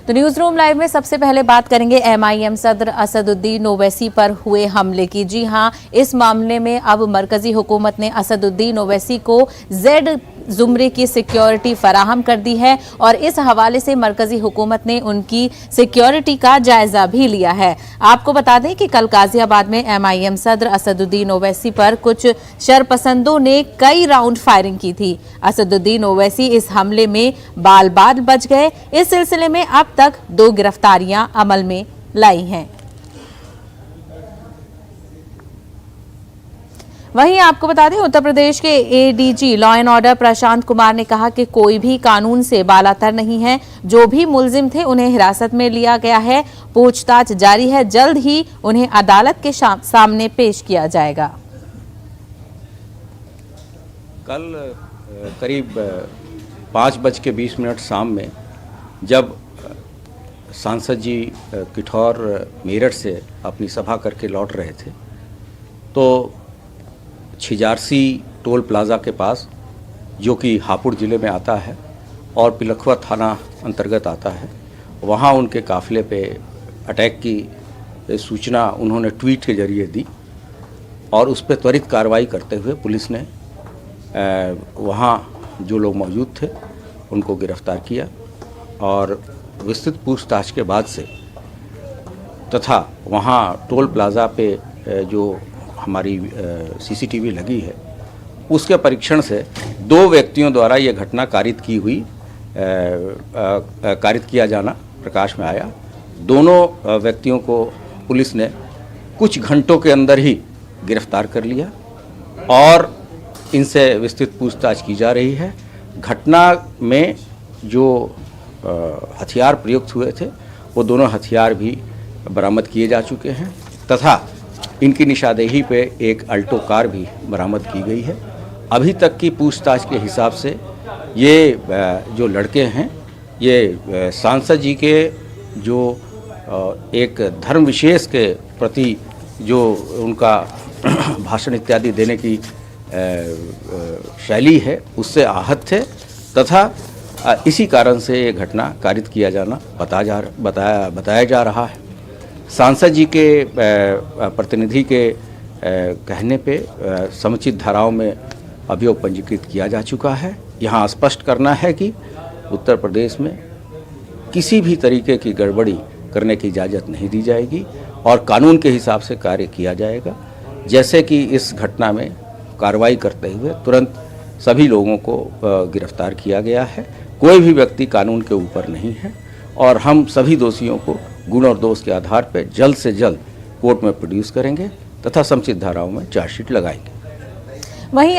तो news room live में सबसे पहले बात करेंगे MIM सदर असदुद्दीन ओवैसी पर हुए हमले की। जी हां, इस मामले में अब मरकजी हुकूमत ने असदुद्दीन ओवैसी को जेड जुमरे की सिक्योरिटी फराहम कर दी है और इस हवाले से मरकजी हुकूमत ने उनकी सिक्योरिटी का जायजा भी लिया है। आपको बता दें कि कल गाजियाबाद में MIM सदर असदुद्दीन ओवैसी पर कुछ शरपसंदों ने कई राउंड फायरिंग की थी। असदुद्दीन ओवैसी इस हमले में बाल बाल बच गए। इस सिलसिले में अब तक 2 गिरफ्तारियां अमल में लाई हैं। वहीं आपको बता दें, उत्तर प्रदेश के ADG law and order Prashant Kumar ने कहा कि कोई भी कानून से बालातर नहीं है। जो भी मुलजिम थे उन्हें हिरासत में लिया गया है, पूछताछ जारी है, जल्द ही उन्हें अदालत के सामने पेश किया जाएगा। कल करीब 5:20 शाम में जब सांसद जी किठौर मेरठ से अपनी सभा करके लौट रहे थे तो छिजारसी टोल प्लाज़ा के पास, जो कि हापुड़ ज़िले में आता है और पिलखुआ थाना अंतर्गत आता है, वहाँ उनके काफ़िले पे अटैक की सूचना उन्होंने ट्वीट के ज़रिए दी और उस पर त्वरित कार्रवाई करते हुए पुलिस ने वहाँ जो लोग मौजूद थे उनको गिरफ्तार किया और विस्तृत पूछताछ के बाद से तथा वहाँ टोल प्लाज़ा पे जो हमारी CCTV लगी है उसके परीक्षण से 2 व्यक्तियों द्वारा ये घटना कारित किया जाना प्रकाश में आया। दोनों व्यक्तियों को पुलिस ने कुछ घंटों के अंदर ही गिरफ्तार कर लिया और इनसे विस्तृत पूछताछ की जा रही है। घटना में जो हथियार प्रयुक्त हुए थे वो दोनों हथियार भी बरामद किए जा चुके हैं तथा इनकी निशानदेही पे एक अल्टो कार भी बरामद की गई है। अभी तक की पूछताछ के हिसाब से ये जो लड़के हैं ये सांसद जी के जो एक धर्म विशेष के प्रति जो उनका भाषण इत्यादि देने की शैली है उससे आहत थे तथा इसी कारण से ये घटना कारित किया जाना बताया जा रहा है। सांसद जी के प्रतिनिधि के कहने पे समुचित धाराओं में अभियोग पंजीकृत किया जा चुका है। यहाँ स्पष्ट करना है कि उत्तर प्रदेश में किसी भी तरीके की गड़बड़ी करने की इजाज़त नहीं दी जाएगी और कानून के हिसाब से कार्य किया जाएगा। जैसे कि इस घटना में कार्रवाई करते हुए तुरंत सभी लोगों को गिरफ्तार किया गया है। कोई भी व्यक्ति कानून के ऊपर नहीं है और हम सभी दोषियों को गुण और दोष के आधार पर जल्द से जल्द कोर्ट में प्रोड्यूस करेंगे तथा समुचित धाराओं में चार्जशीट लगाएंगे। वहीं